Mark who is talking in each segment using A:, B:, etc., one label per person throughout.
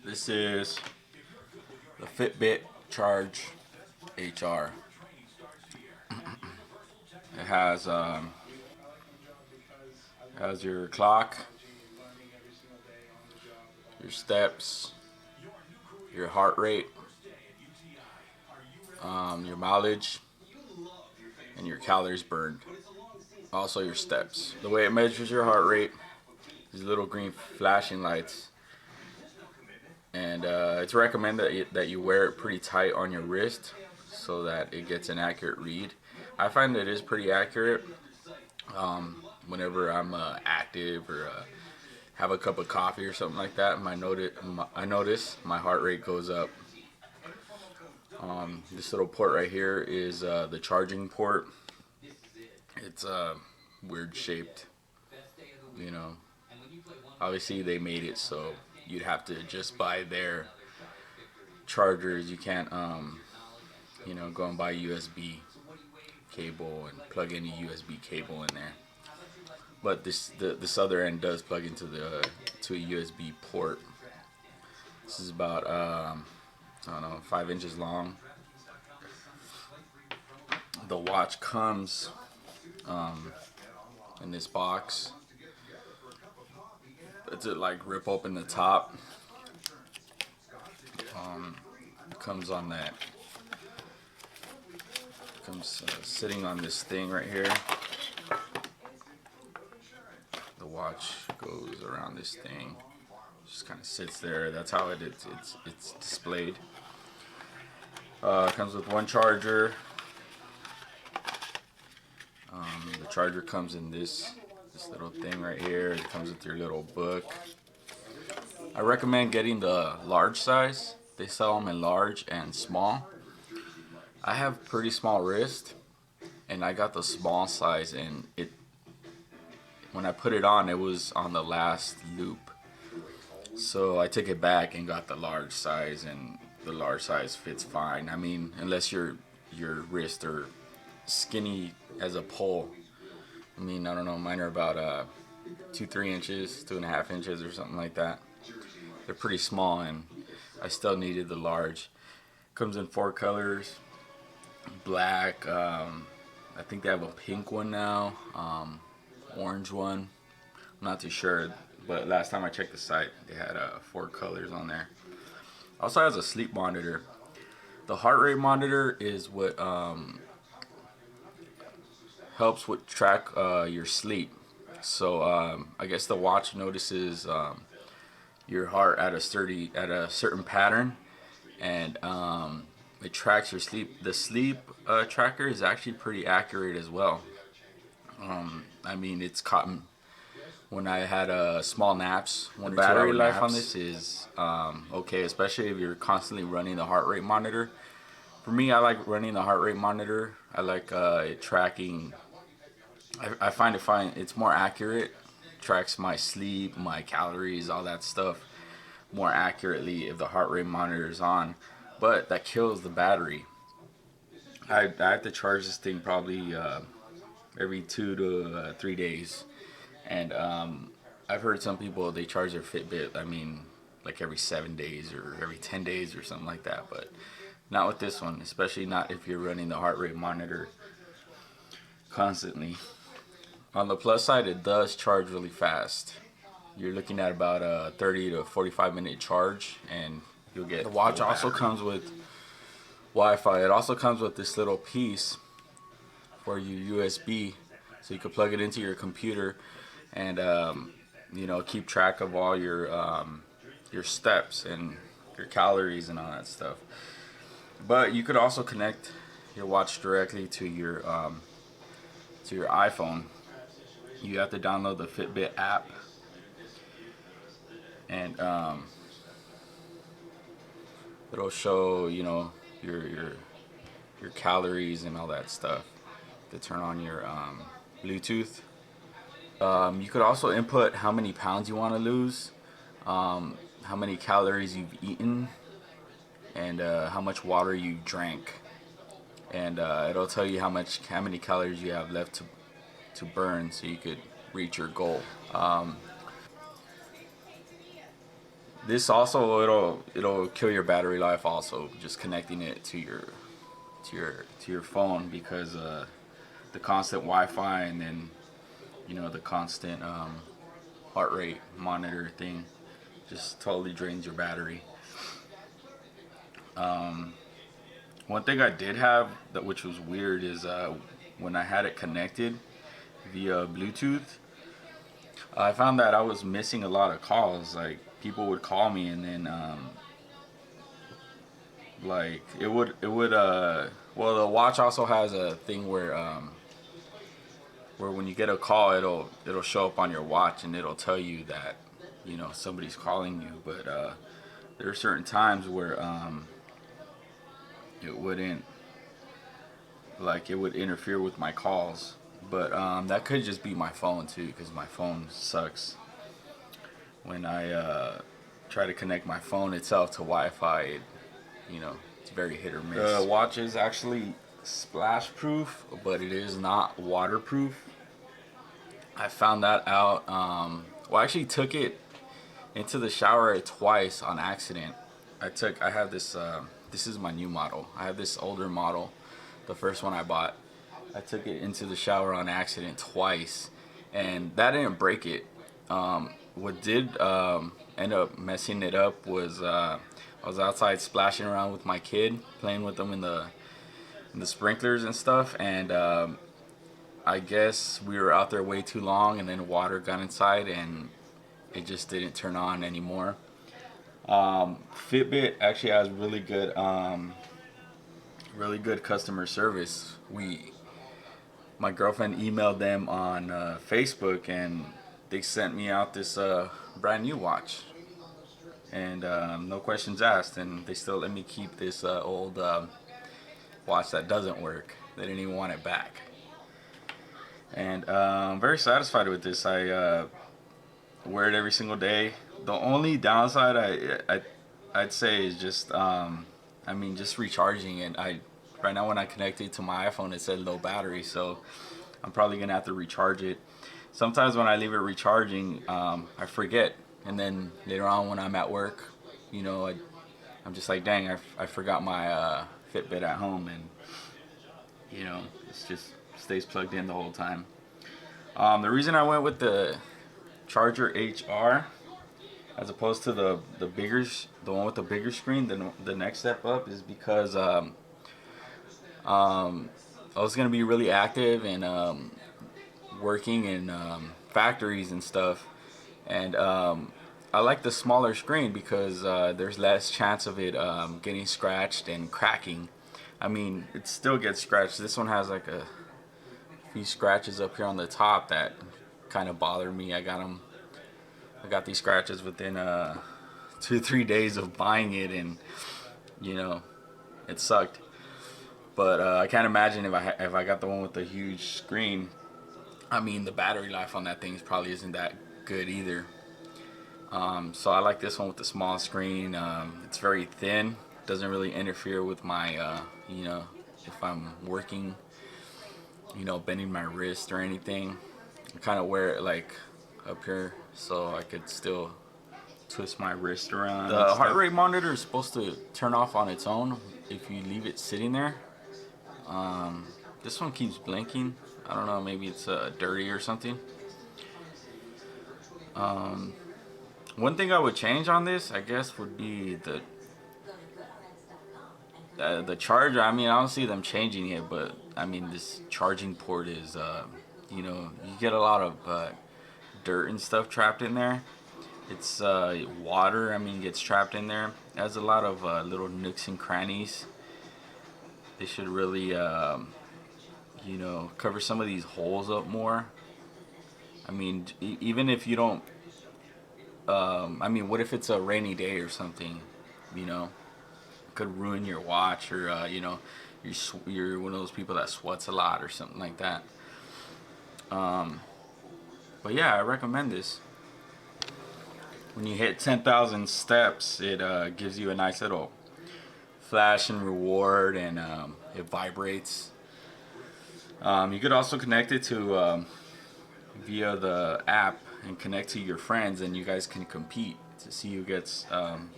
A: This is the Fitbit Charge HR. It has your clock, your steps, your heart rate, your mileage, and your calories burned. Also your steps. The way it measures your heart rate, these little green flashing lights, and it's recommended that you wear it pretty tight on your wrist so that it gets an accurate read. I find that it is pretty accurate whenever I'm active or have a cup of coffee or something like that. I notice my heart rate goes up. This little port right here is the charging port. It's weird shaped, you know. Obviously they made it so you'd have to just buy their chargers. You can't go and buy USB cable and plug any USB cable in there. But this other end does plug into to a USB port. This is about I don't know, 5 inches long. The watch comes in this box. It's like rip open the top. It comes on that. It comes sitting on this thing right here. The watch goes around this thing. Just kind of sits there. That's how it's displayed. Comes with one charger. The charger comes in this little thing right here. It comes with your little book. I recommend getting the large size. They sell them in large and small. I have pretty small wrist, and I got the small size, and when I put it on, it was on the last loop. So I took it back and got the large size, and the large size fits fine. I mean, unless your wrists are skinny as a pole. I mean, I don't know, mine are about 2-3 inches, 2.5 inches or something like that. They're pretty small, and I still needed the large. Comes in 4 colors. Black, I think they have a pink one now, orange one. I'm not too sure, but last time I checked the site, they had 4 colors on there. Also has a sleep monitor. The heart rate monitor is what helps with track your sleep. So I guess the watch notices your heart at a certain pattern, and it tracks your sleep. The sleep tracker is actually pretty accurate as well. I mean, it's caught when I had small naps. The battery life on this is okay, especially if you're constantly running the heart rate monitor. For me, I like running the heart rate monitor. I like it tracking. I find it's more accurate. Tracks my sleep, my calories, all that stuff more accurately if the heart rate monitor is on. But that kills the battery. I have to charge this thing probably every 2 to 3 days, and I've heard some people they charge their Fitbit. I mean, like every 7 days or every 10 days or something like that. But not with this one, especially not if you're running the heart rate monitor constantly. On the plus side, it does charge really fast. You're looking at about a 30 to 45 minute charge, and you'll get the watch. Also comes with Wi-Fi. It also comes with this little piece for your USB, so you can plug it into your computer and keep track of all your steps and your calories and all that stuff. But you could also connect your watch directly to your iPhone. You have to download the Fitbit app, and it'll show your calories and all that stuff. To turn on your Bluetooth. You could also input how many pounds you want to lose, how many calories you've eaten, and how much water you drank. And it'll tell you how many calories you have left to burn, so you could reach your goal. This also it'll kill your battery life also, just connecting it to your phone, because the constant Wi-Fi, and then the constant heart rate monitor thing just totally drains your battery. One thing I did have that, which was weird, is when I had it connected via Bluetooth, I found that I was missing a lot of calls. Like, people would call me, and then like it would well, the watch also has a thing where when you get a call, it'll show up on your watch, and it'll tell you that somebody's calling you. But there are certain times where it wouldn't, like, it would interfere with my calls. But that could just be my phone too, because my phone sucks. When I try to connect my phone itself to Wi-Fi, it's very hit or miss. The watch is actually splash proof, but it is not waterproof. I found that out. Well, I actually took it into the shower twice on accident. I have this. This is my new model. I have this older model, the first one I bought. I took it into the shower on accident twice, and that didn't break it. What did end up messing it up was I was outside splashing around with my kid, playing with them in the sprinklers and stuff, and I guess we were out there way too long, and then water got inside, and it just didn't turn on anymore. Fitbit actually has really good customer service. My girlfriend emailed them on Facebook, and they sent me out this brand new watch, and no questions asked, and they still let me keep this old watch that doesn't work. They didn't even want it back, and I'm very satisfied with this. I wear it every single day. The only downside I'd say is just just recharging it. Right now, when I connect it to my iPhone, it said low battery, so I'm probably gonna have to recharge it. Sometimes when I leave it recharging, I forget, and then later on when I'm at work, I'm just like, dang, I forgot my Fitbit at home, and it's just stays plugged in the whole time. The reason I went with the Charger HR as opposed to the one with the bigger screen, the next step up, is because I was gonna be really active and working in factories and stuff, and I like the smaller screen because there's less chance of it getting scratched and cracking. I mean, it still gets scratched. This one has like a few scratches up here on the top that kind of bother me. I got these scratches within 2-3 days of buying it, and it sucked. But I can't imagine if I got the one with the huge screen. I mean, the battery life on that thing probably isn't that good either. So I like this one with the small screen. It's very thin. Doesn't really interfere with my if I'm working, bending my wrist or anything. I kind of wear it like up here, so I could still twist my wrist around. The heart rate monitor is supposed to turn off on its own if you leave it sitting there. This one keeps blinking. I don't know, maybe it's dirty or something. One thing I would change on this, I guess, would be the charger. I mean, I don't see them changing it, but I mean, this charging port is, you get a lot of dirt and stuff trapped in there. It's water, I mean, gets trapped in there. It has a lot of little nooks and crannies. They should really, cover some of these holes up more. I mean, even if you don't, I mean, what if it's a rainy day or something, it could ruin your watch, or, you're one of those people that sweats a lot or something like that. But yeah, I recommend this. When you hit 10,000 steps, it gives you a nice little flash and reward, and it vibrates. You could also connect it to via the app and connect to your friends, and you guys can compete. to see who gets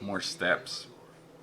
A: more steps